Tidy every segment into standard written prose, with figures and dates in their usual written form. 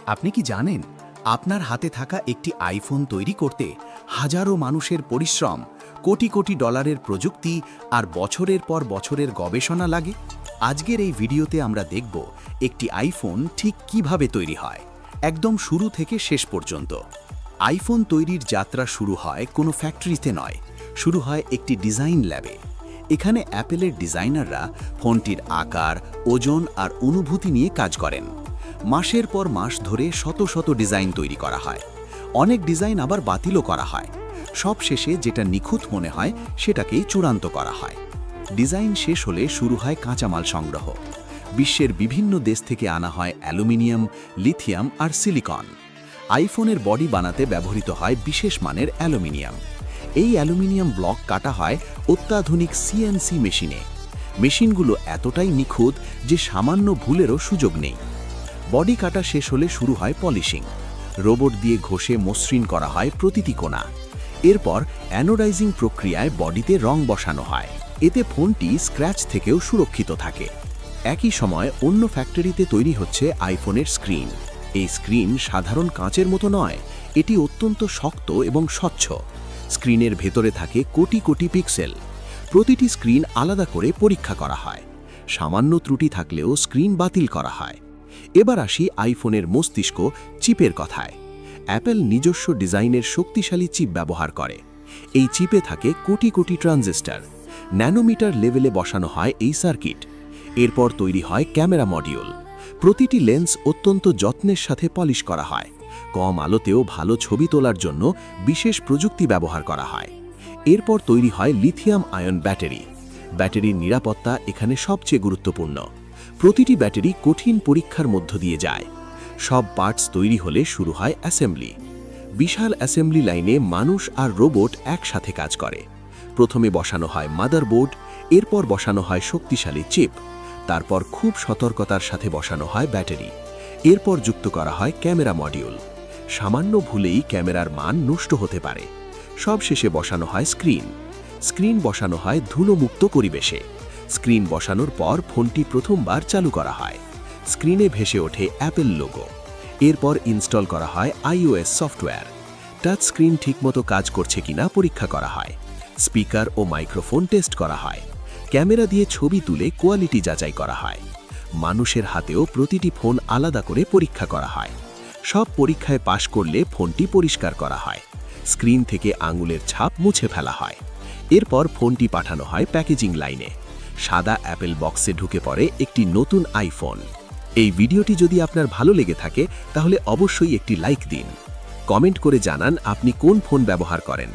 আপনি কি জানেন আপনার হাতে থাকা একটি আইফোন তৈরি করতে হাজারো মানুষের পরিশ্রম, কোটি কোটি ডলারের প্রযুক্তি আর বছরের পর বছরের গবেষণা লাগে? আজকের এই ভিডিওতে আমরা দেখব একটি আইফোন ঠিক কিভাবে তৈরি হয়, একদম শুরু থেকে শেষ পর্যন্ত। আইফোন তৈরির যাত্রা শুরু হয় কোনো ফ্যাক্টরিতে নয়, শুরু হয় একটি ডিজাইন ল্যাবে। এখানে অ্যাপেলের ডিজাইনাররা ফোনটির আকার, ওজন আর অনুভূতি নিয়ে কাজ করেন। মাসের পর মাস ধরে শত শত ডিজাইন তৈরি করা হয়। অনেক ডিজাইন আবার বাতিলও করা হয়। সব শেষে যেটা নিখুঁত মনে হয় সেটাকেই চূড়ান্ত করা হয়। ডিজাইন শেষ হলে শুরু হয় কাঁচামাল সংগ্রহ। বিশ্বের বিভিন্ন দেশ থেকে আনা হয় অ্যালুমিনিয়াম, লিথিয়াম আর সিলিকন। আইফোনের বডি বানাতে ব্যবহৃত হয় বিশেষ মানের অ্যালুমিনিয়াম। এই অ্যালুমিনিয়াম ব্লক কাটা হয় অত্যাধুনিক সিএনসি মেশিনে। মেশিনগুলো এতটাই নিখুঁত যে সামান্য ভুলেরও সুযোগ নেই। বডি কাটা শেষ হলে শুরু হয় পলিশিং। রোবট দিয়ে ঘষে মসৃণ করা হয় প্রতিটি কোণা। এরপর অ্যানোডাইজিং প্রক্রিয়ায় বডিতে রং বসানো হয়। এতে ফোনটি স্ক্র্যাচ থেকেও সুরক্ষিত থাকে। একই সময় অন্য ফ্যাক্টরিতে তৈরি হচ্ছে আইফোনের স্ক্রিন। এই স্ক্রিন সাধারণ কাঁচের মতো নয়, এটি অত্যন্ত শক্ত এবং স্বচ্ছ। স্ক্রিনের ভেতরে থাকে কোটি কোটি পিক্সেল। প্রতিটি স্ক্রিন আলাদা করে পরীক্ষা করা হয়। সামান্য ত্রুটি থাকলেও স্ক্রিন বাতিল করা হয়। এবার আসি আইফোনের মস্তিষ্ক, চিপের কথায়। অ্যাপল নিজস্ব ডিজাইনের শক্তিশালী চিপ ব্যবহার করে। এই চিপে থাকে কোটি কোটি ট্রানজিস্টর। ন্যানোমিটার লেভেলে বসানো হয় এই সার্কিট। এরপর তৈরি হয় ক্যামেরা মডিউল। প্রতিটি লেন্স অত্যন্ত যত্নের সাথে পলিশ করা হয়। কম আলোতেও ভালো ছবি তোলার জন্য বিশেষ প্রযুক্তি ব্যবহার করা হয়। এরপর তৈরি হয় লিথিয়াম আয়ন ব্যাটারি। ব্যাটারির নিরাপত্তা এখানে সবচেয়ে গুরুত্বপূর্ণ। প্রতিটি ব্যাটারি কঠিন পরীক্ষার মধ্য দিয়ে যায়। সব পার্টস তৈরি হলে শুরু হয় অ্যাসেম্বলি। বিশাল অ্যাসেম্বলি লাইনে মানুষ আর রোবট একসাথে কাজ করে। প্রথমে বসানো হয় মাদারবোর্ড, এরপর বসানো হয় শক্তিশালী চিপ, তারপর খুব সতর্কতার সাথে বসানো হয় ব্যাটারি। এরপর যুক্ত করা হয় ক্যামেরা মডিউল। সামান্য ভুলেই ক্যামেরার মান নষ্ট হতে পারে। সব শেষে বসানো হয় স্ক্রিন। স্ক্রিন বসানো হয় ধুলোমুক্ত পরিবেশে। স্ক্রিন বসানোর পর ফোনটি প্রথমবার চালু করা হয়। স্ক্রিনে ভেসে ওঠে অ্যাপল লোগো। এরপর ইনস্টল করা হয় iOS সফটওয়্যার। টাচ স্ক্রিন ঠিকমতো কাজ করছে কিনা পরীক্ষা করা হয়। স্পিকার ও মাইক্রোফোন টেস্ট করা হয়। ক্যামেরা দিয়ে ছবি তুলে কোয়ালিটি যাচাই করা হয়। মানুষের হাতেও প্রতিটি ফোন আলাদা করে পরীক্ষা করা হয়। সব পরীক্ষায় পাশ করলে ফোনটি পরিষ্কার করা হয়। স্ক্রিন থেকে আঙুলের ছাপ মুছে ফেলা হয়। এরপর ফোনটি পাঠানো হয় প্যাকেজিং লাইনে। সাদা অ্যাপেল বক্সে ঢুকে পড়ে একটি নতুন আইফোন। এই ভিডিওটি যদি আপনার ভালো লেগে থাকে তাহলে অবশ্যই একটি লাইক দিন। কমেন্ট করে জানান আপনি কোন ফোন ব্যবহার করেন।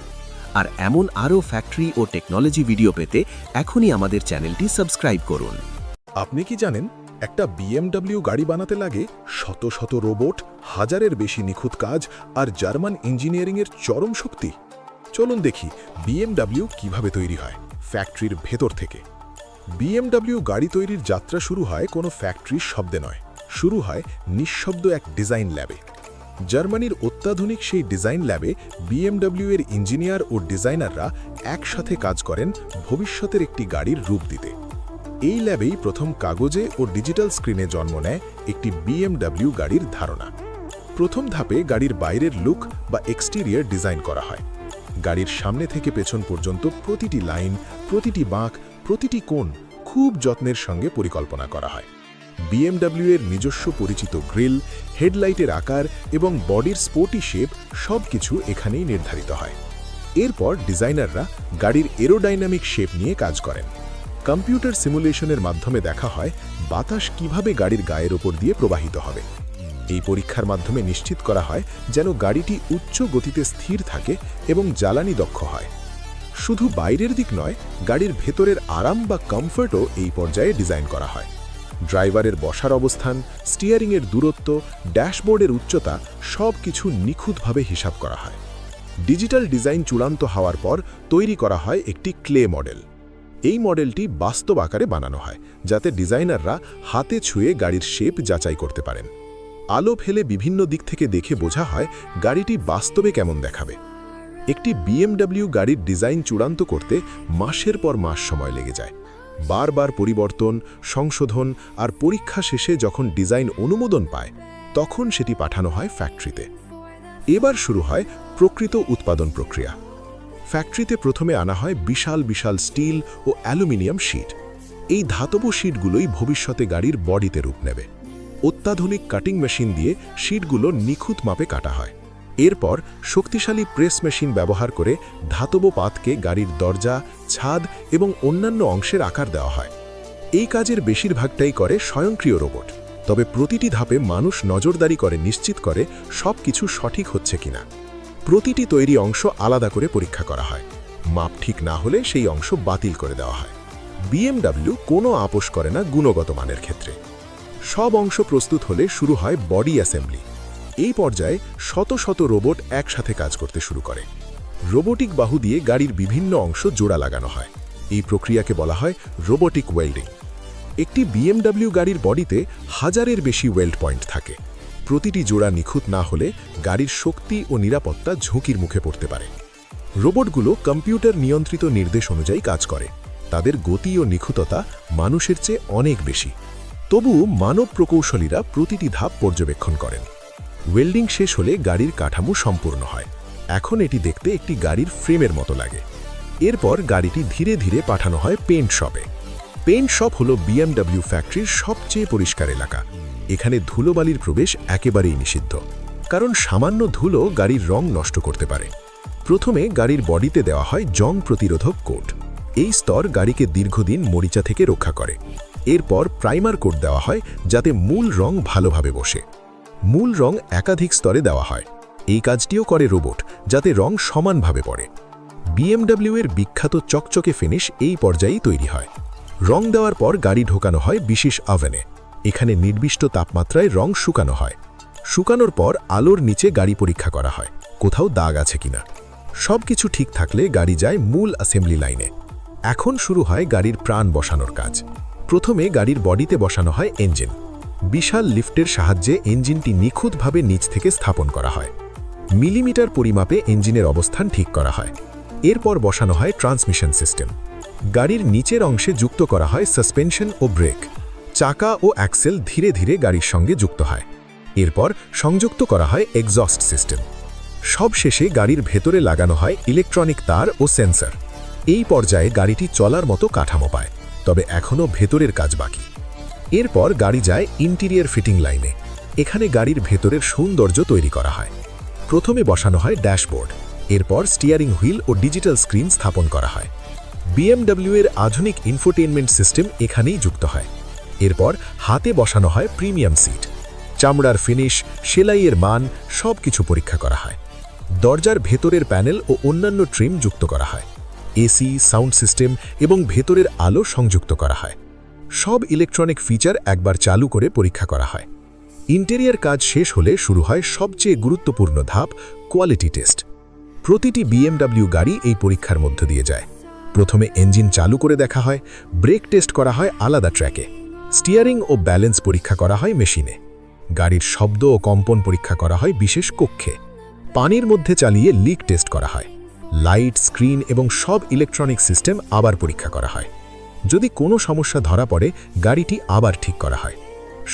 আর এমন আরও ফ্যাক্টরি ও টেকনোলজি ভিডিও পেতে এখনই আমাদের চ্যানেলটি সাবস্ক্রাইব করুন। আপনি কি জানেন একটা BMW গাড়ি বানাতে লাগে শত শত রোবট, হাজারের বেশি নিখুঁত কাজ আর জার্মান ইঞ্জিনিয়ারিংয়ের চরম শক্তি? চলুন দেখি BMW কিভাবে তৈরি হয় ফ্যাক্টরির ভেতর থেকে। BMW গাড়ি তৈরির যাত্রা শুরু হয় কোনো ফ্যাক্টরির শব্দে নয়, শুরু হয় নিঃশব্দ এক ডিজাইন ল্যাবে। জার্মানির অত্যাধুনিক সেই ডিজাইন ল্যাবে BMW এর ইঞ্জিনিয়ার ও ডিজাইনাররা একসাথে কাজ করেন ভবিষ্যতের একটি গাড়ির রূপ দিতে। এই ল্যাবেই প্রথম কাগজে ও ডিজিটাল স্ক্রিনে জন্ম নেয় একটি BMW গাড়ির ধারণা। প্রথম ধাপে গাড়ির বাইরের লুক বা এক্সটেরিয়র ডিজাইন করা হয়। গাড়ির সামনে থেকে পেছন পর্যন্ত প্রতিটি লাইন, প্রতিটি বাঁক, প্রতিটি কোণ খুব যত্নের সঙ্গে পরিকল্পনা করা হয়। BMW এর নিজস্ব পরিচিত গ্রিল, হেডলাইটের আকার এবং বডির স্পোর্টি শেপ সবকিছু এখানেই নির্ধারিত হয়। এরপর ডিজাইনাররা গাড়ির এরোডাইনামিক শেপ নিয়ে কাজ করেন। কম্পিউটার সিমুলেশনের মাধ্যমে দেখা হয় বাতাস কিভাবে গাড়ির গায়ের ওপর দিয়ে প্রবাহিত হবে। এই পরীক্ষার মাধ্যমে নিশ্চিত করা হয় যেন গাড়িটি উচ্চ গতিতে স্থির থাকে এবং জ্বালানি দক্ষ হয়। শুধু বাইরের দিক নয়, গাড়ির ভেতরের আরাম বা কমফর্টও এই পর্যায়ে ডিজাইন করা হয়। ড্রাইভারের বসার অবস্থান, স্টিয়ারিংয়ের দূরত্ব, ড্যাশবোর্ডের উচ্চতা সব কিছু নিখুঁতভাবে হিসাব করা হয়। ডিজিটাল ডিজাইন চূড়ান্ত হওয়ার পর তৈরি করা হয় একটি ক্লে মডেল। এই মডেলটি বাস্তব আকারে বানানো হয় যাতে ডিজাইনাররা হাতে ছুঁয়ে গাড়ির শেপ যাচাই করতে পারেন। আলো ফেলে বিভিন্ন দিক থেকে দেখে বোঝা হয় গাড়িটি বাস্তবে কেমন দেখাবে। একটি BMW গাড়ির ডিজাইন চূড়ান্ত করতে মাসের পর মাস সময় লেগে যায়। বারবার পরিবর্তন, সংশোধন আর পরীক্ষা শেষে যখন ডিজাইন অনুমোদন পায় তখন সেটি পাঠানো হয় ফ্যাক্টরিতে। এবার শুরু হয় প্রকৃত উৎপাদন প্রক্রিয়া। ফ্যাক্টরিতে প্রথমে আনা হয় বিশাল বিশাল স্টিল ও অ্যালুমিনিয়াম শিট। এই ধাতব শিটগুলোই ভবিষ্যতে গাড়ির বডিতে রূপ নেবে। অত্যাধুনিক কাটিং মেশিন দিয়ে শিটগুলো নিখুঁত মাপে কাটা হয়। এরপর শক্তিশালী প্রেস মেশিন ব্যবহার করে ধাতব পাতকে গাড়ির দরজা, ছাদ এবং অন্যান্য অংশের আকার দেওয়া হয়। এই কাজের বেশিরভাগটাই করে স্বয়ংক্রিয় রোবট, তবে প্রতিটি ধাপে মানুষ নজরদারি করে নিশ্চিত করে সব কিছু সঠিক হচ্ছে কিনা। প্রতিটি তৈরি অংশ আলাদা করে পরীক্ষা করা হয়। মাপ ঠিক না হলে সেই অংশ বাতিল করে দেওয়া হয়। BMW কোনো আপোষ করে না গুণগত মানের ক্ষেত্রে। সব অংশ প্রস্তুত হলে শুরু হয় বডি অ্যাসেম্বলি। এই পর্যায়ে শত শত রোবট একসাথে কাজ করতে শুরু করে। রোবোটিক বাহু দিয়ে গাড়ির বিভিন্ন অংশ জোড়া লাগানো হয়। এই প্রক্রিয়াকে বলা হয় রোবোটিক ওয়েল্ডিং। একটি BMW গাড়ির বডিতে হাজারের বেশি ওয়েল্ড পয়েন্ট থাকে। প্রতিটি জোড়া নিখুঁত না হলে গাড়ির শক্তি ও নিরাপত্তা ঝুঁকির মুখে পড়তে পারে। রোবটগুলো কম্পিউটার নিয়ন্ত্রিত নির্দেশ অনুযায়ী কাজ করে। তাদের গতি ও নিখুঁততা মানুষের চেয়ে অনেক বেশি। তবুও মানব প্রকৌশলীরা প্রতিটি ধাপ পর্যবেক্ষণ করেন। ওয়েল্ডিং শেষ হলে গাড়ির কাঠামো সম্পূর্ণ হয়। এখন এটি দেখতে একটি গাড়ির ফ্রেমের মতো লাগে। এরপর গাড়িটি ধীরে ধীরে পাঠানো হয় পেইন্ট শপে। পেইন্ট শপ হল BMW ফ্যাক্টরির সবচেয়ে পরিষ্কার এলাকা। এখানে ধুলোবালির প্রবেশ একেবারেই নিষিদ্ধ, কারণ সামান্য ধুলো গাড়ির রং নষ্ট করতে পারে। প্রথমে গাড়ির বডিতে দেওয়া হয় জং প্রতিরোধক কোট। এই স্তর গাড়িকে দীর্ঘদিন মরিচা থেকে রক্ষা করে। এরপর প্রাইমার কোট দেওয়া হয় যাতে মূল রং ভালোভাবে বসে। মূল রং একাধিক স্তরে দেওয়া হয়। এই কাজটিও করে রোবট, যাতে রং সমানভাবে পড়ে। BMW এর বিখ্যাত চকচকে ফিনিশ এই পর্যায়েই তৈরি হয়। রং দেওয়ার পর গাড়ি ঢোকানো হয় বিশেষ ওভেনে। এখানে নির্দিষ্ট তাপমাত্রায় রং শুকানো হয়। শুকানোর পর আলোর নিচে গাড়ি পরীক্ষা করা হয়, কোথাও দাগ আছে কিনা। সবকিছু ঠিক থাকলে গাড়ি যায় মূল অ্যাসেম্বলি লাইনে। এখন শুরু হয় গাড়ির প্রাণ বসানোর কাজ। প্রথমে গাড়ির বডিতে বসানো হয় ইঞ্জিন। বিশাল লিফটের সাহায্যে ইঞ্জিনটি নিখুঁতভাবে নিচ থেকে স্থাপন করা হয়। মিলিমিটার পরিমাপে ইঞ্জিনের অবস্থান ঠিক করা হয়। এরপর বসানো হয় ট্রান্সমিশন সিস্টেম। গাড়ির নিচের অংশে যুক্ত করা হয় সাসপেনশন ও ব্রেক। চাকা ও অ্যাক্সেল ধীরে ধীরে গাড়ির সঙ্গে যুক্ত হয়। এরপর সংযুক্ত করা হয় এক্সস্ট সিস্টেম। সবশেষে গাড়ির ভেতরে লাগানো হয় ইলেকট্রনিক তার ও সেন্সর। এই পর্যায়ে গাড়িটি চলার মতো কাঠামো পায়, তবে এখনও ভেতরের কাজ বাকি। এরপর গাড়ি যায় ইন্টেরিয়র ফিটিং লাইনে। এখানে গাড়ির ভেতরের সৌন্দর্য তৈরি করা হয়। প্রথমে বসানো হয় ড্যাশবোর্ড। এরপর স্টিয়ারিং হুইল ও ডিজিটাল স্ক্রিন স্থাপন করা হয়। BMW এর আধুনিক ইনফোটেইনমেন্ট সিস্টেম এখানেই যুক্ত হয়। এরপর হাতে বসানো হয় প্রিমিয়াম সিট। চামড়ার ফিনিশ, সেলাইয়ের মান সবকিছু পরীক্ষা করা হয়। দরজার ভেতরের প্যানেল ও অন্যান্য ট্রিম যুক্ত করা হয়। এসি, সাউন্ড সিস্টেম এবং ভেতরের আলো সংযুক্ত করা হয়। সব ইলেকট্রনিক ফিচার একবার চালু করে পরীক্ষা করা হয়। ইন্টেরিয়র কাজ শেষ হলে শুরু হয় সবচেয়ে গুরুত্বপূর্ণ ধাপ, কোয়ালিটি টেস্ট। প্রতিটি BMW গাড়ি এই পরীক্ষার মধ্য দিয়ে যায়। প্রথমে ইঞ্জিন চালু করে দেখা হয়, ব্রেক টেস্ট করা হয় আলাদা ট্র্যাকে, স্টিয়ারিং ও ব্যালেন্স পরীক্ষা করা হয় মেশিনে, গাড়ির শব্দ ও কম্পন পরীক্ষা করা হয় বিশেষ কক্ষে, পানির মধ্যে চালিয়ে লিক টেস্ট করা হয়, লাইট, স্ক্রিন এবং সব ইলেকট্রনিক সিস্টেম আবার পরীক্ষা করা হয়। যদি কোনো সমস্যা ধরা পড়ে, গাড়িটি আবার ঠিক করা হয়।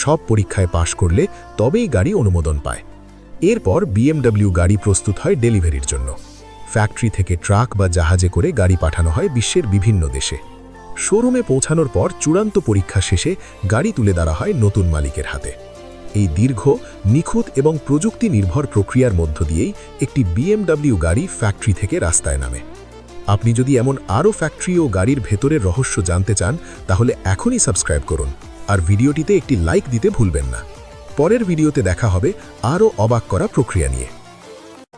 সব পরীক্ষায় পাশ করলে তবেই গাড়ি অনুমোদন পায়। এরপর BMW গাড়ি প্রস্তুত হয় ডেলিভারির জন্য। ফ্যাক্টরি থেকে ট্রাক বা জাহাজে করে গাড়ি পাঠানো হয় বিশ্বের বিভিন্ন দেশে। শোরুমে পৌঁছানোর পর চূড়ান্ত পরীক্ষা শেষে গাড়ি তুলে দেওয়া হয় নতুন মালিকের হাতে। এই দীর্ঘ, নিখুঁত এবং প্রযুক্তি নির্ভর প্রক্রিয়ার মধ্য দিয়েই একটি BMW গাড়ি ফ্যাক্টরি থেকে রাস্তায় নামে। আপনি যদি এমন আরও ফ্যাক্টরি ও গাড়ির ভেতরের রহস্য জানতে চান, তাহলে এখনই সাবস্ক্রাইব করুন আর ভিডিওটিতে একটি লাইক দিতে ভুলবেন না। পরের ভিডিওতে দেখা হবে আরও অবাক করা প্রক্রিয়া নিয়ে।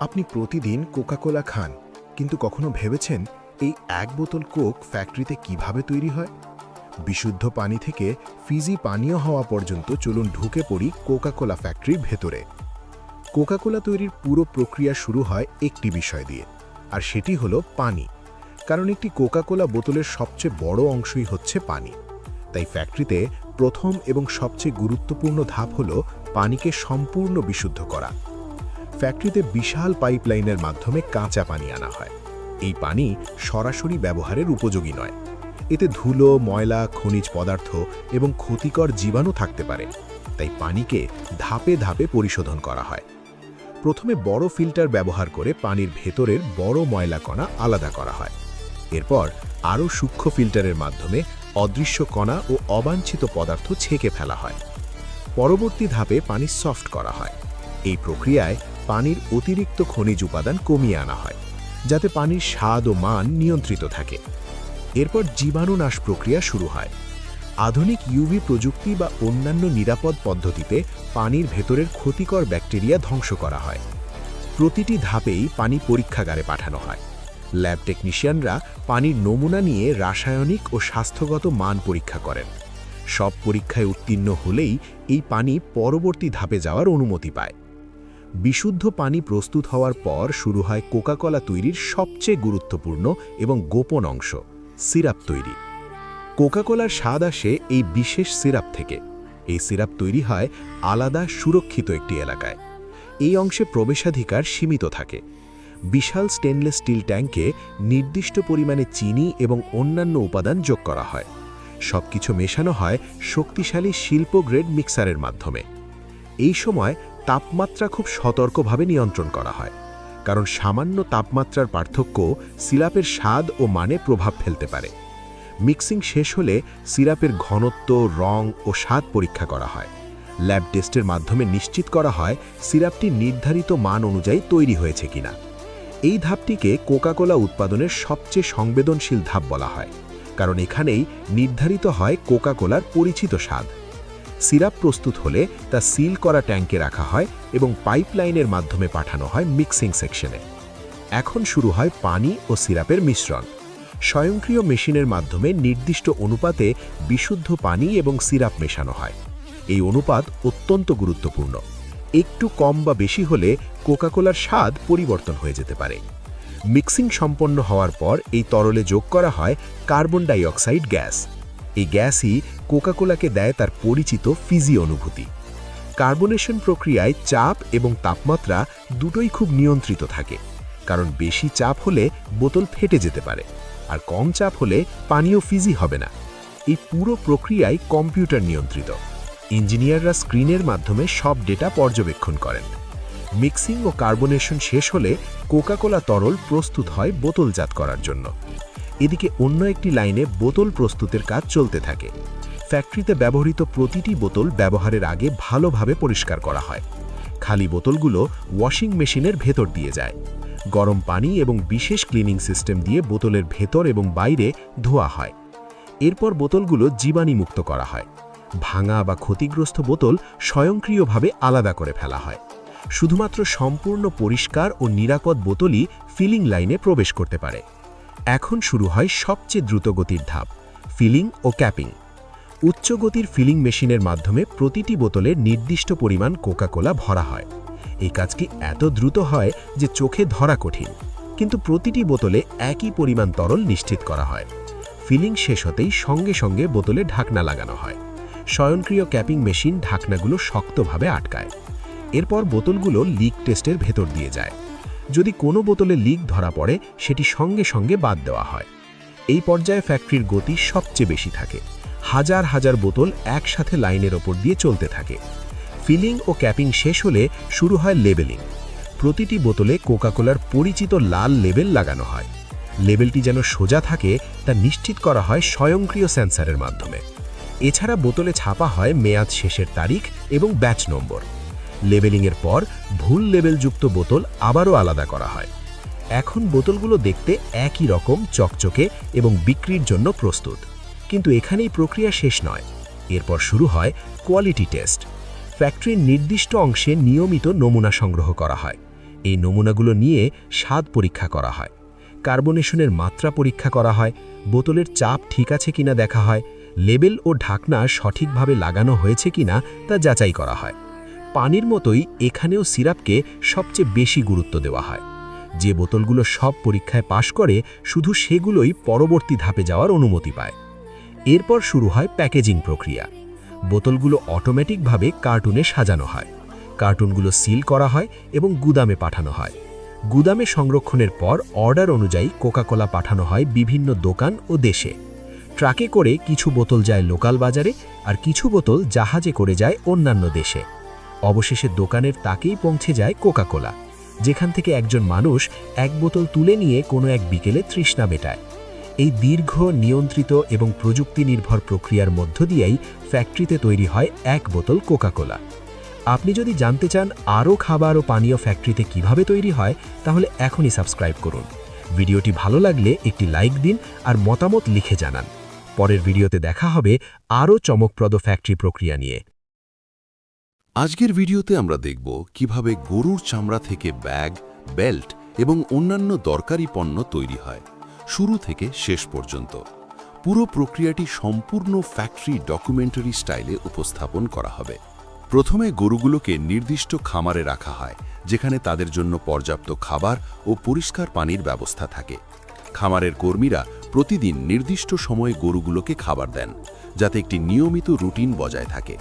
আপনি প্রতিদিন কোকাকোলা খান, কিন্তু কখনো ভেবেছেন এই এক বোতল কোক ফ্যাক্টরিতে কিভাবে তৈরি হয়? বিশুদ্ধ পানি থেকে ফিজি পানীয় হওয়া পর্যন্ত চলুন ঢুকে পড়ি কোকাকোলা ফ্যাক্টরির ভেতরে। কোকাকোলা তৈরির পুরো প্রক্রিয়া শুরু হয় একটি বিষয় দিয়ে, আর সেটি হলো পানি। কারণ একটি কোকাকোলা বোতলের সবচেয়ে বড় অংশই হচ্ছে পানি। তাই ফ্যাক্টরিতে প্রথম এবং সবচেয়ে গুরুত্বপূর্ণ ধাপ হলো পানিকে সম্পূর্ণ বিশুদ্ধ করা। ফ্যাক্টরিতে বিশাল পাইপলাইনের মাধ্যমে কাঁচা পানি আনা হয়। এই পানি সরাসরি ব্যবহারের উপযোগী নয়। এতে ধুলো, ময়লা, খনিজ পদার্থ এবং ক্ষতিকর জীবাণু থাকতে পারে। তাই পানিকে ধাপে ধাপে পরিশোধন করা হয়। প্রথমে বড় ফিল্টার ব্যবহার করে পানির ভেতরের বড় ময়লা কণা আলাদা করা হয়। এরপর আরও সূক্ষ্ম ফিল্টারের মাধ্যমে অদৃশ্য কণা ও অবাঞ্ছিত পদার্থ ছেঁকে ফেলা হয়। পরবর্তী ধাপে পানি সফট করা হয়। এই প্রক্রিয়ায় পানির অতিরিক্ত খনিজ উপাদান কমিয়ে আনা হয়, যাতে পানির স্বাদ ও মান নিয়ন্ত্রিত থাকে। এরপর জীবাণুনাশ প্রক্রিয়া শুরু হয়। আধুনিক ইউভি প্রযুক্তি বা অন্যান্য নিরাপদ পদ্ধতিতে পানির ভেতরের ক্ষতিকর ব্যাকটেরিয়া ধ্বংস করা হয়। প্রতিটি ধাপেই পানি পরীক্ষাগারে পাঠানো হয়। ল্যাব টেকনিশিয়ানরা পানির নমুনা নিয়ে রাসায়নিক ও স্বাস্থ্যগত মান পরীক্ষা করেন। সব পরীক্ষায় উত্তীর্ণ হলেই এই পানি পরবর্তী ধাপে যাওয়ার অনুমতি পায়। বিশুদ্ধ পানি প্রস্তুত হওয়ার পর শুরু হয় কোকাকোলা তৈরির সবচেয়ে গুরুত্বপূর্ণ এবং গোপন অংশ, সিরাপ তৈরি। কোকাকোলার স্বাদ আসে এই বিশেষ সিরাপ থেকে। এই সিরাপ তৈরি হয় আলাদা সুরক্ষিত একটি এলাকায়। এই অংশে প্রবেশাধিকার সীমিত থাকে। বিশাল স্টেনলেস স্টিল ট্যাঙ্কে নির্দিষ্ট পরিমাণে চিনি এবং অন্যান্য উপাদান যোগ করা হয়। সবকিছু মেশানো হয় শক্তিশালী শিল্প গ্রেড মিক্সারের মাধ্যমে। এই সময় তাপমাত্রা খুব সতর্কভাবে নিয়ন্ত্রণ করা হয়, কারণ সামান্য তাপমাত্রার পার্থক্য সিরাপের স্বাদ ও মানে প্রভাব ফেলতে পারে। মিক্সিং শেষ হলে সিরাপের ঘনত্ব, রং ও স্বাদ পরীক্ষা করা হয়। ল্যাব টেস্টের মাধ্যমে নিশ্চিত করা হয় সিরাপটি নির্ধারিত মান অনুযায়ী তৈরি হয়েছে কিনা। এই ধাপটিকে কোকাকোলা উৎপাদনের সবচেয়ে সংবেদনশীল ধাপ বলা হয়, কারণ এখানেই নির্ধারিত হয় কোকাকোলার পরিচিত স্বাদ। সিরাপ প্রস্তুত হলে তা সিল করা ট্যাঙ্কে রাখা হয় এবং পাইপলাইনের মাধ্যমে পাঠানো হয় মিক্সিং সেকশনে। এখন শুরু হয় পানি ও সিরাপের মিশ্রণ। স্বয়ংক্রিয় মেশিনের মাধ্যমে নির্দিষ্ট অনুপাতে বিশুদ্ধ পানি এবং সিরাপ মেশানো হয়। এই অনুপাত অত্যন্ত গুরুত্বপূর্ণ। একটু কম বা বেশি হলে কোকাকোলার স্বাদ পরিবর্তন হয়ে যেতে পারে। মিক্সিং সম্পন্ন হওয়ার পর এই তরলে যোগ করা হয় কার্বন ডাই অক্সাইড গ্যাস। এই গ্যাসই কোকাকোলাকে দেয় তার পরিচিত ফিজি অনুভূতি। কার্বনেশন প্রক্রিয়ায় চাপ এবং তাপমাত্রা দুটোই খুব নিয়ন্ত্রিত থাকে, কারণ বেশি চাপ হলে বোতল ফেটে যেতে পারে, আর কম চাপ হলে পানীয় ফিজি হবে না। এই পুরো প্রক্রিয়ায় কম্পিউটার নিয়ন্ত্রিত। ইঞ্জিনিয়াররা স্ক্রিনের মাধ্যমে সব ডেটা পর্যবেক্ষণ করেন। মিক্সিং ও কার্বনেশন শেষ হলে কোকাকোলা তরল প্রস্তুত হয় বোতলজাত করার জন্য। এদিকে অন্য একটি লাইনে বোতল প্রস্তুতের কাজ চলতে থাকে। ফ্যাক্টরিতে ব্যবহৃত প্রতিটি বোতল ব্যবহারের আগে ভালোভাবে পরিষ্কার করা হয়। খালি বোতলগুলো ওয়াশিং মেশিনের ভেতর দিয়ে যায়। গরম পানি এবং বিশেষ ক্লিনিং সিস্টেম দিয়ে বোতলের ভেতর এবং বাইরে ধোয়া হয়। এরপর বোতলগুলো জীবাণুমুক্ত করা হয়। ভাঙা বা ক্ষতিগ্রস্ত বোতল স্বয়ংক্রিয়ভাবে আলাদা করে ফেলা হয়। শুধুমাত্র সম্পূর্ণ পরিষ্কার ও নিরাপদ বোতলই ফিলিং লাইনে প্রবেশ করতে পারে। এখন শুরু হয় সবচেয়ে দ্রুতগতির ধাপ, ফিলিং ও ক্যাপিং। উচ্চ গতির ফিলিং মেশিনের মাধ্যমে প্রতিটি বোতলে নির্দিষ্ট পরিমাণ কোকাকোলা ভরা হয়। এই কাজটি এত দ্রুত হয় যে চোখে ধরা কঠিন, কিন্তু প্রতিটি বোতলে একই পরিমাণ তরল নিশ্চিত করা হয়। ফিলিং শেষ হতেই সঙ্গে সঙ্গে বোতলে ঢাকনা লাগানো হয়। স্বয়ংক্রিয় ক্যাপিং মেশিন ঢাকনাগুলো শক্তভাবে আটকায়। এরপর বোতলগুলো লিক টেস্টের ভেতর দিয়ে যায়। যদি কোনো বোতলে লিক ধরা পড়ে, সেটি সঙ্গে সঙ্গে বাদ দেওয়া হয়। এই পর্যায়ে ফ্যাক্টরির গতি সবচেয়ে বেশি থাকে। হাজার হাজার বোতল একসাথে লাইনের ওপর দিয়ে চলতে থাকে। ফিলিং ও ক্যাপিং শেষ হলে শুরু হয় লেবেলিং। প্রতিটি বোতলে কোকাকোলার পরিচিত লাল লেবেল লাগানো হয়। লেবেলটি যেন সোজা থাকে তা নিশ্চিত করা হয় স্বয়ংক্রিয় সেন্সরের মাধ্যমে। এছাড়া বোতলে ছাপা হয় মেয়াদ শেষের তারিখ এবং ব্যাচ নম্বর। লেবেলিংয়ের পর ভুল লেবেলযুক্ত বোতল আবারও আলাদা করা হয়। এখন বোতলগুলো দেখতে একই রকম, চকচকে এবং বিক্রির জন্য প্রস্তুত। কিন্তু এখানেই প্রক্রিয়া শেষ নয়। এরপর শুরু হয় কোয়ালিটি টেস্ট। ফ্যাক্টরির নির্দিষ্ট অংশে নিয়মিত নমুনা সংগ্রহ করা হয়। এই নমুনাগুলো নিয়ে স্বাদ পরীক্ষা করা হয়। কার্বনেশনের মাত্রা পরীক্ষা করা হয়। বোতলের চাপ ঠিক আছে কিনা দেখা হয়। লেবেল ও ঢাকনা সঠিকভাবে লাগানো হয়েছে কিনা তা যাচাই করা হয়। পানির মতোই এখানেও সিরাপকে সবচেয়ে বেশি গুরুত্ব দেওয়া হয়। যে বোতলগুলো সব পরীক্ষায় পাশ করে, শুধু সেগুলোই পরবর্তী ধাপে যাওয়ার অনুমতি পায়। এরপর শুরু হয় প্যাকেজিং প্রক্রিয়া। বোতলগুলো অটোমেটিকভাবে কার্টুনে সাজানো হয়। কার্টুনগুলো সিল করা হয় এবং গুদামে পাঠানো হয়। গুদামে সংরক্ষণের পর অর্ডার অনুযায়ী কোকাকোলা পাঠানো হয় বিভিন্ন দোকান ও দেশে। ট্রাকে করে কিছু বোতল যায় লোকাল বাজারে আর কিছু বোতল জাহাজে করে যায় অন্যান্য দেশে। অবশেষে দোকানের তাকেই পৌঁছে যায় কোকাকোলা, যেখান থেকে একজন মানুষ এক বোতল তুলে নিয়ে কোনো এক বিকেলে তৃষ্ণা মেটায়। এই দীর্ঘ, নিয়ন্ত্রিত এবং প্রযুক্তি নির্ভর প্রক্রিয়ার মধ্য দিয়েই ফ্যাক্টরিতে তৈরি হয় এক বোতল কোকাকোলা। আপনি যদি জানতে চান আরও খাবার ও পানীয় ফ্যাক্টরিতে কিভাবে তৈরি হয়, তাহলে এখনই সাবস্ক্রাইব করুন। ভিডিওটি ভালো লাগলে একটি লাইক দিন আর মতামত লিখে জানান। পরের ভিডিওতে দেখা হবে আরও চমকপ্রদ ফ্যাক্টরি প্রক্রিয়া নিয়ে। আজকের ভিডিওতে আমরা দেখব কিভাবে গরুর চামড়া থেকে ব্যাগ, বেল্ট এবং অন্যান্য দরকারি পণ্য তৈরি হয়, শুরু থেকে শেষ পর্যন্ত। পুরো প্রক্রিয়াটি সম্পূর্ণ ফ্যাক্টরি ডকুমেন্টারি স্টাইলে উপস্থাপন করা হবে। প্রথমে গরুগুলোকে নির্দিষ্ট খামারে রাখা হয়, যেখানে তাদের জন্য পর্যাপ্ত খাবার ও পরিষ্কার পানির ব্যবস্থা থাকে। খামারের কর্মীরা প্রতিদিন নির্দিষ্ট সময়ে গরুগুলোকে খাবার দেন, যাতে একটি নিয়মিত রুটিন বজায় থাকে।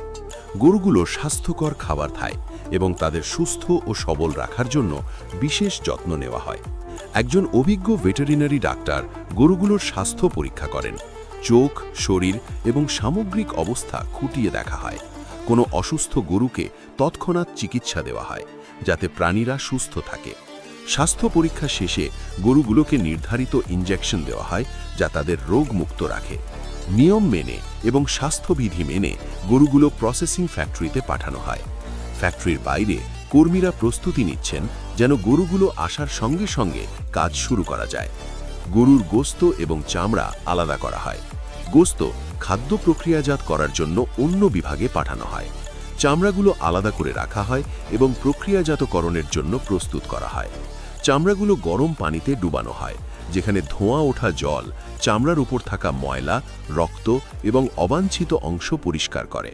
গরুগুলো স্বাস্থ্যকর খাবার খায় এবং তাদের সুস্থ ও সবল রাখার জন্য বিশেষ যত্ন নেওয়া হয়। একজন অভিজ্ঞ ভেটেরিনারি ডাক্তার গরুগুলোর স্বাস্থ্য পরীক্ষা করেন। চোখ, শরীর এবং সামগ্রিক অবস্থা খুঁটিয়ে দেখা হয়। কোনো অসুস্থ গরুকে তৎক্ষণাৎ চিকিৎসা দেওয়া হয়, যাতে প্রাণীরা সুস্থ থাকে। স্বাস্থ্য পরীক্ষা শেষে গরুগুলোকে নির্ধারিত ইনজেকশন দেওয়া হয়, যা তাদের রোগমুক্ত রাখে। নিয়ম মেনে এবং স্বাস্থ্যবিধি মেনে গরুগুলো প্রসেসিং ফ্যাক্টরিতে পাঠানো হয়। ফ্যাক্টরির বাইরে কর্মীরা প্রস্তুতি নিচ্ছেন যেন গরুগুলো আসার সঙ্গে সঙ্গে কাজ শুরু করা যায়। গরুর গোস্ত এবং চামড়া আলাদা করা হয়। গোস্ত খাদ্য প্রক্রিয়াজাত করার জন্য অন্য বিভাগে পাঠানো হয়। চামড়াগুলো আলাদা করে রাখা হয় এবং প্রক্রিয়াজাতকরণের জন্য প্রস্তুত করা হয়। চামড়াগুলো গরম পানিতে ডুবানো হয়, যেখানে ধোঁয়া ওঠা জল চামড়ার উপর থাকা ময়লা, রক্ত এবং অবাঞ্ছিত অংশ পরিষ্কার করে।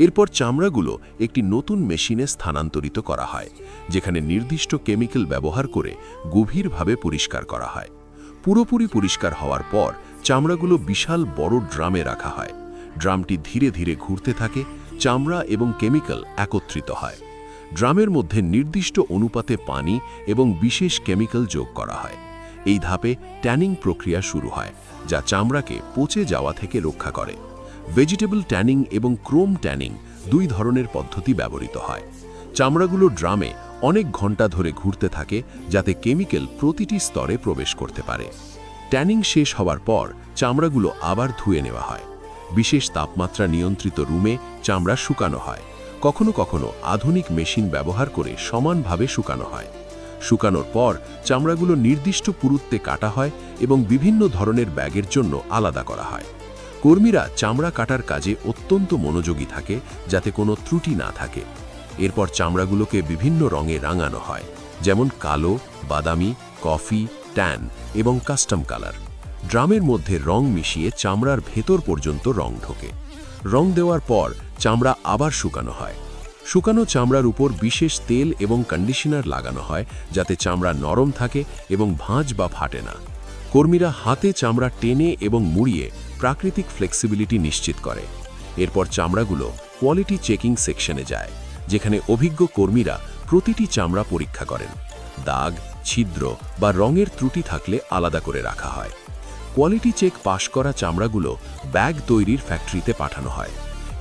এরপর চামড়াগুলো একটি নতুন মেশিনে স্থানান্তরিত করা হয়, যেখানে নির্দিষ্ট কেমিক্যাল ব্যবহার করে গভীরভাবে পরিষ্কার করা হয়। পুরোপুরি পরিষ্কার হওয়ার পর চামড়াগুলো বিশাল বড় ড্রামে রাখা হয়। ড্রামটি ধীরে ধীরে ঘুরতে থাকে, চামড়া এবং কেমিক্যাল একত্রিত হয়। ড্রামের মধ্যে নির্দিষ্ট অনুপাতে পানি এবং বিশেষ কেমিক্যাল যোগ করা হয়। এই ধাপে ট্যানিং প্রক্রিয়া শুরু হয়, যা চামড়াকে পচে যাওয়া থেকে রক্ষা করে। ভেজিটেবল ট্যানিং এবং ক্রোম ট্যানিং দুই ধরনের পদ্ধতি ব্যবহৃত হয়। চামড়াগুলো ড্রামে অনেক ঘন্টা ধরে ঘুরতে থাকে, যাতে কেমিক্যাল প্রতিটি স্তরে প্রবেশ করতে পারে। ট্যানিং শেষ হওয়ার পর চামড়াগুলো আবার ধুয়ে নেওয়া হয়। বিশেষ তাপমাত্রা নিয়ন্ত্রিত রুমে চামড়া শুকানো হয়। কখনো কখনো আধুনিক মেশিন ব্যবহার করে সমানভাবে শুকানো হয়। শুকানোর পর চামড়াগুলো নির্দিষ্ট পুরুত্বে কাটা হয় এবং বিভিন্ন ধরনের ব্যাগের জন্য আলাদা করা হয়। কর্মীরা চামড়া কাটার কাজে অত্যন্ত মনোযোগী থাকে, যাতে কোনো ত্রুটি না থাকে। এরপর চামড়াগুলোকে বিভিন্ন রঙে রাঙানো হয়, যেমন কালো, বাদামি, কফি, ট্যান এবং কাস্টম কালার। ড্রামের মধ্যে রং মিশিয়ে চামড়ার ভেতর পর্যন্ত রং ঢোকে। রং দেওয়ার পর চামড়া আবার শুকানো হয়। শুকানো চামড়ার উপর বিশেষ তেল এবং কন্ডিশনার লাগানো হয়, যাতে চামড়া নরম থাকে এবং ভাঁজ বা ফাটে না। কর্মীরা হাতে চামড়া টেনে এবং মুড়িয়ে প্রাকৃতিক ফ্লেক্সিবিলিটি নিশ্চিত করে। এরপর চামড়াগুলো কোয়ালিটি চেকিং সেকশনে যায়, যেখানে অভিজ্ঞ কর্মীরা প্রতিটি চামড়া পরীক্ষা করেন। দাগ, ছিদ্র বা রঙের ত্রুটি থাকলে আলাদা করে রাখা হয়। কোয়ালিটি চেক পাশ করা চামড়াগুলো ব্যাগ তৈরির ফ্যাক্টরিতে পাঠানো হয়।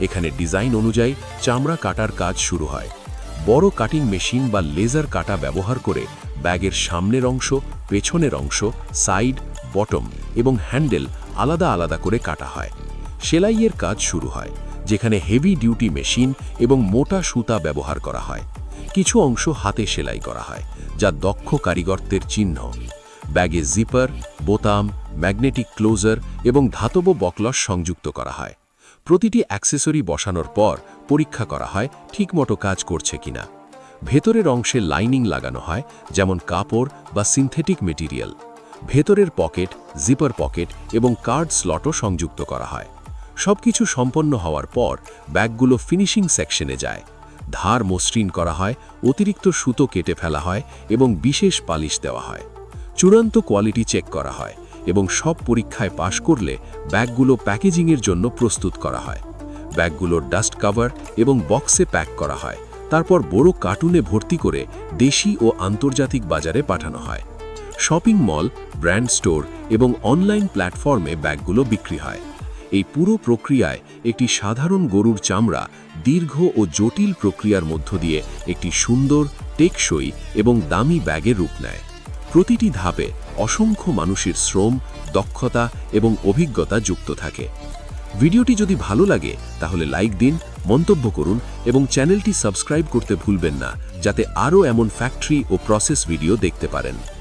এখানে ডিজাইন অনুযায়ী চামড়া কাটার কাজ শুরু হয়। বড় কাটিং মেশিন বা লেজার কাটা ব্যবহার করে ব্যাগের সামনের অংশ, পেছনের অংশ, সাইড, বটম এবং হ্যান্ডেল আলাদা আলাদা করে কাটা হয়। সেলাইয়ের কাজ শুরু হয়, যেখানে হেভি ডিউটি মেশিন এবং মোটা সুতা ব্যবহার করা হয়। কিছু অংশ হাতে সেলাই করা হয়, যা দক্ষ কারিগরদের চিহ্ন। ব্যাগে জিপার, বোতাম, ম্যাগনেটিক ক্লোজার এবং ধাতব বকলস সংযুক্ত করা হয়। প্রতিটি অ্যাক্সেসরি বসানোর পর পরীক্ষা করা হয় ঠিকমতো কাজ করছে কিনা। ভেতরের অংশে লাইনিং লাগানো হয়, যেমন কাপড় বা সিনথেটিক মেটেরিয়াল। ভেতরের পকেট, জিপার পকেট এবং কার্ড স্লটও সংযুক্ত করা হয়। সবকিছু সম্পন্ন হওয়ার পর ব্যাগগুলো ফিনিশিং সেকশনে যায়। ধার মসৃণ করা হয়, অতিরিক্ত সুতো কেটে ফেলা হয় এবং বিশেষ পালিশ দেওয়া হয়। চূড়ান্ত কোয়ালিটি চেক করা হয় এবং সব পরীক্ষায় পাশ করলে ব্যাগগুলো প্যাকেজিংয়ের জন্য প্রস্তুত করা হয়। ব্যাগগুলোর ডাস্ট কভার এবং বক্সে প্যাক করা হয়, তারপর বড় কার্টুনে ভর্তি করে দেশি ও আন্তর্জাতিক বাজারে পাঠানো হয়। শপিং মল, ব্র্যান্ড স্টোর এবং অনলাইন প্ল্যাটফর্মে ব্যাগগুলো বিক্রি হয়। এই পুরো প্রক্রিয়ায় একটি সাধারণ গরুর চামড়া দীর্ঘ ও জটিল প্রক্রিয়ার মধ্য দিয়ে একটি সুন্দর, টেকসই এবং দামি ব্যাগের রূপ নেয়। প্রতিটি ধাপে অসংখ্য মানুষের শ্রম, দক্ষতা এবং অভিজ্ঞতা যুক্ত থাকে। ভিডিওটি যদি ভালো লাগে তাহলে লাইক দিন, মন্তব্য করুন এবং চ্যানেলটি সাবস্ক্রাইব করতে ভুলবেন না, যাতে আরও এমন ফ্যাক্টরি ও প্রসেস ভিডিও দেখতে পারেন।